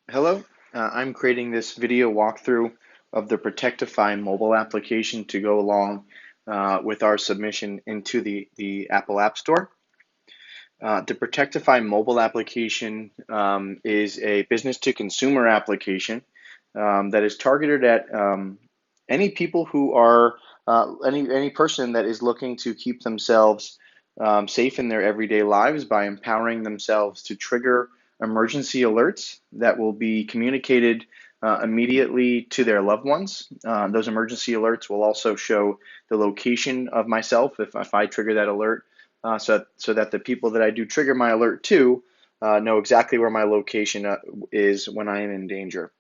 Hello, I'm creating this video walkthrough of the Protectify mobile application to go along with our submission into the Apple App Store. The Protectify mobile application is a business to consumer application that is targeted at any people who are any person that is looking to keep themselves safe in their everyday lives by empowering themselves to trigger emergency alerts that will be communicated immediately to their loved ones. Those emergency alerts will also show the location of myself if I trigger that alert, so that the people that I do trigger my alert to know exactly where my location is when I am in danger.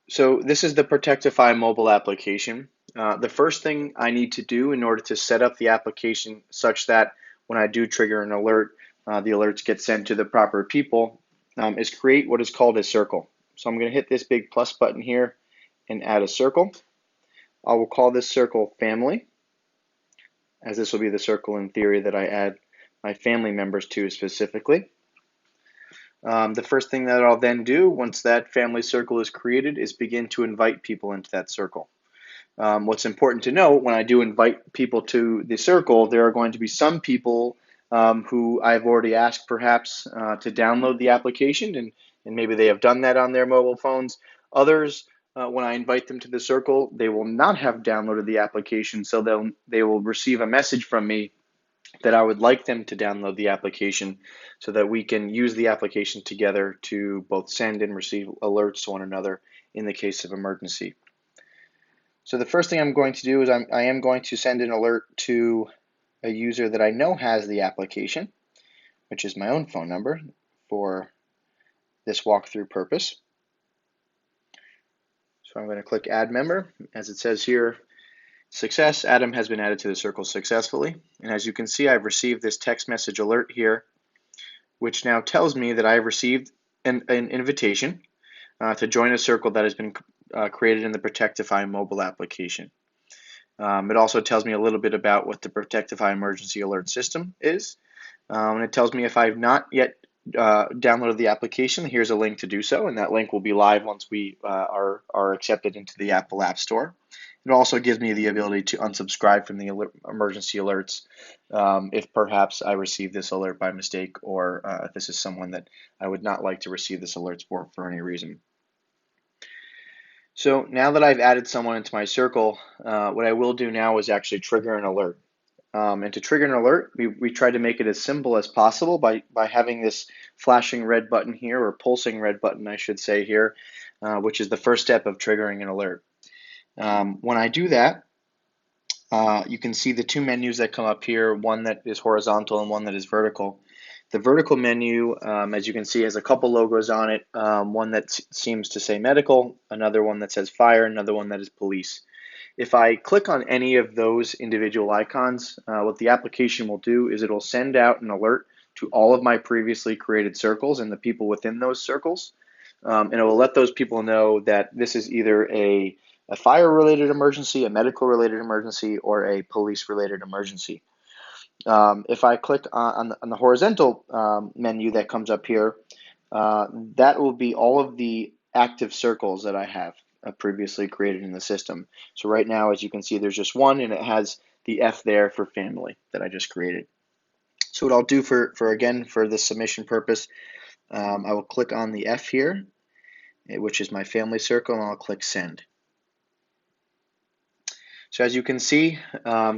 So this is the Protectify mobile application. The first thing I need to do in order to set up the application such that when I do trigger an alert, the alerts get sent to the proper people, is create what is called a circle. So I'm going to hit this big plus button here and add a circle. I will call this circle family, as this will be the circle in theory that I add my family members to specifically. The first thing that I'll then do once that family circle is created is begin to invite people into that circle. What's important to note when I do invite people to the circle, there are going to be some people who I've already asked perhaps to download the application, and maybe they have done that on their mobile phones. Others, when I invite them to the circle, they will not have downloaded the application, so they will receive a message from me that I would like them to download the application so that we can use the application together to both send and receive alerts to one another in the case of emergency. So the first thing I'm going to do is I am going to send an alert to a user that I know has the application, which is my own phone number for this walkthrough purpose. So I'm going to click Add Member. As it says here, success, Adam has been added to the circle successfully. And as you can see, I've received this text message alert here, which now tells me that I've received an invitation to join a circle that has been created in the Protectify mobile application. It also tells me a little bit about what the Protectify emergency alert system is. And it tells me if I've not yet downloaded the application, here's a link to do so, and that link will be live once we are accepted into the Apple App Store. It also gives me the ability to unsubscribe from the emergency alerts if perhaps I receive this alert by mistake, or if this is someone that I would not like to receive this alert for any reason. So now that I've added someone into my circle, what I will do now is actually trigger an alert. And to trigger an alert, we try to make it as simple as possible by having this flashing red button here, or pulsing red button, I should say here, which is the first step of triggering an alert. When I do that, you can see the two menus that come up here, one that is horizontal and one that is vertical. The vertical menu, as you can see, has a couple logos on it, one that seems to say medical, another one that says fire, another one that is police. If I click on any of those individual icons, what the application will do is it'll send out an alert to all of my previously created circles and the people within those circles. And it will let those people know that this is either a fire-related emergency, a medical-related emergency, or a police-related emergency. If I click on the horizontal menu that comes up here, that will be all of the active circles that I have previously created in the system. So right now, as you can see, there's just one, and it has the F there for family that I just created. So what I'll do for the submission purpose, I will click on the F here, which is my family circle, and I'll click send. So as you can see,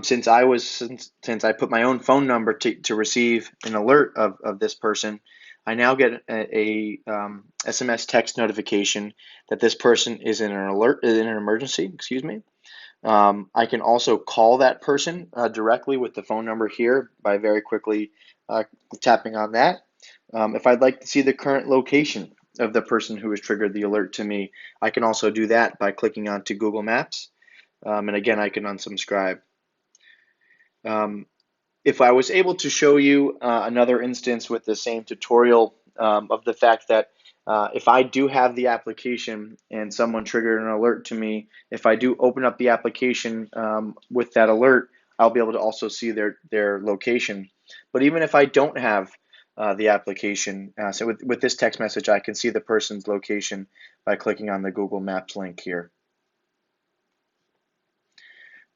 since I put my own phone number to receive an alert of this person, I now get a SMS text notification that this person is in an emergency. Excuse me. I can also call that person directly with the phone number here by very quickly tapping on that. If I'd like to see the current location of the person who has triggered the alert to me, I can also do that by clicking onto Google Maps. And again, I can unsubscribe. If I was able to show you another instance with the same tutorial of the fact that if I do have the application and someone triggered an alert to me, if I do open up the application with that alert, I'll be able to also see their location. But even if I don't have the application. So with this text message, I can see the person's location by clicking on the Google Maps link here.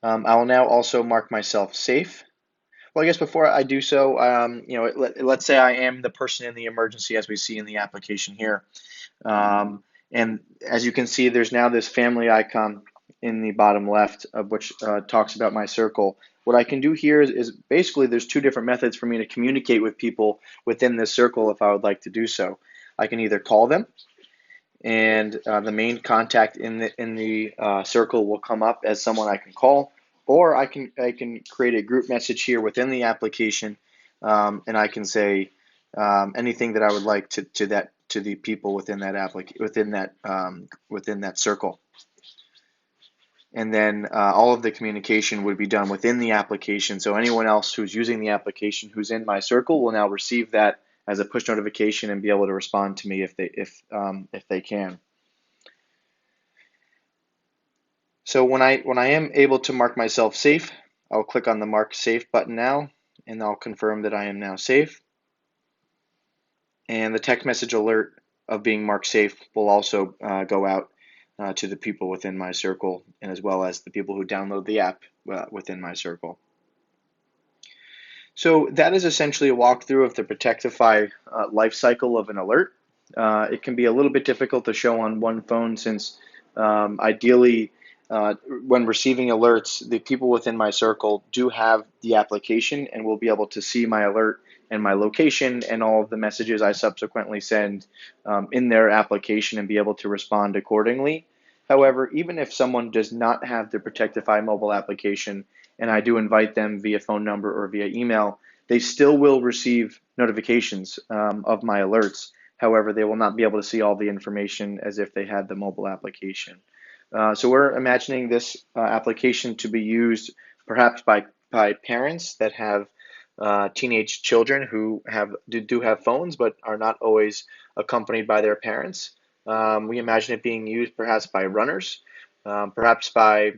I will now also mark myself safe. Well, I guess before I do so, let's say I am the person in the emergency as we see in the application here. And as you can see, there's now this family icon in the bottom left of which talks about my circle. What I can do here is basically there's two different methods for me to communicate with people within this circle if I would like to do so. I can either call them, and the main contact in the circle will come up as someone I can call, or I can create a group message here within the application, and I can say anything that I would like to the people within that circle. And then all of the communication would be done within the application. So anyone else who's using the application who's in my circle will now receive that as a push notification and be able to respond to me if they can. So when I am able to mark myself safe, I'll click on the Mark Safe button now, and I'll confirm that I am now safe. And the text message alert of being marked safe will also go out to the people within my circle, and as well as the people who download the app within my circle. So that is essentially a walkthrough of the Protectify life cycle of an alert. It can be a little bit difficult to show on one phone since ideally when receiving alerts, the people within my circle do have the application and will be able to see my alert and my location and all of the messages I subsequently send in their application and be able to respond accordingly. However, even if someone does not have the Protectify mobile application, and I do invite them via phone number or via email, they still will receive notifications of my alerts. However, they will not be able to see all the information as if they had the mobile application. So we're imagining this application to be used perhaps by parents that have teenage children who do have phones but are not always accompanied by their parents. We imagine it being used perhaps by runners, perhaps by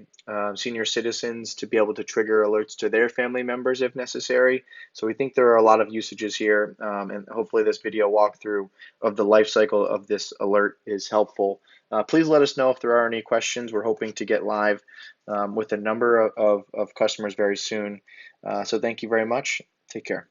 senior citizens to be able to trigger alerts to their family members if necessary. So we think there are a lot of usages here, and hopefully this video walkthrough of the life cycle of this alert is helpful. Please let us know if there are any questions. We're hoping to get live with a number of customers very soon. So thank you very much. Take care.